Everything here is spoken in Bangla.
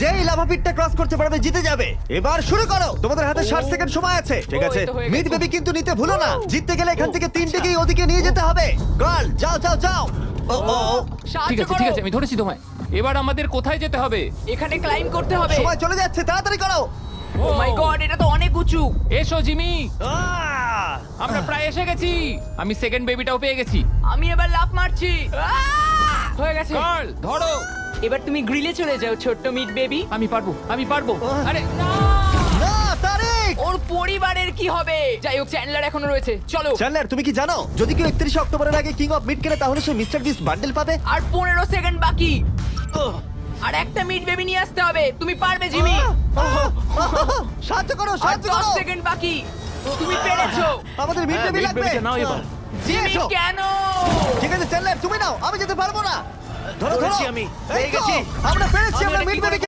যেই লাভা পিটটা ক্রস করতে পারবে জিতে যাবে। এবার শুরু করো, তোমাদের হাতে 60 সেকেন্ড সময় আছে। ঠিক আছে, এই তো হয়ে গেছে। মিড বেবি কিন্তু নিতে ভুলো না। জিততে গেলে এখান থেকে তিনটেকেই ওদিকে নিয়ে যেতে হবে। গার্ল যাও যাও যাও। ও ও ও, ঠিক আছে ঠিক আছে, আমি ধরেছি তোমায়। এবার আমাদের কোথায় যেতে হবে? এখানে ক্লাইম্ব করতে হবে। সময় চলে যাচ্ছে, তাড়াতাড়ি করো। ও মাই গড, এটা তো অনেক উঁচু। এসো জিমি, আহ! আমরা প্রায় এসে গেছি। আমি সেকেন্ড বেবিটাও পেয়ে গেছি। আমি এবার লাফ মারছি। হয়ে গেছে। গার্ল ধরো। এবার তুমি গ্রিলে চলে যাও, ছোট্ট মিট বেবি। আমি পারবো আমি পারবো। আরে না! না তারিক। ওর পরিবারের কি হবে? যাই হোক, চ্যান্ডলার এখনো রয়েছে, চলো। চ্যান্ডলার তুমি কি জানো যদি কেউ 31 অক্টোবরের আগে কিং অফ মিড কেনে তাহলে সে মিস্টার বিস্ট বান্ডেল পাবে? আর 15 সেকেন্ড বাকি। আর একটা মিট বেবি নিয়ে আসতে হবে। তুমি পারবে জিমি। সাহায্য করো আর সাহায্য 10 করো। সেকেন্ড বাকি। তুমি পেরেছো। আমাদের মিড বেবি লাগবে। নাও এবার। জিমি এসো। কেন? ঠিক আছে চ্যান্ডলার তুমি নাও, আমি যেতে পারবো না। ধরো ধরো ধরেছি আমি, পেয়ে এই তো, গেছি। আমরা পেরেছি, আমি আমরা এটা মিড কি করে বেবি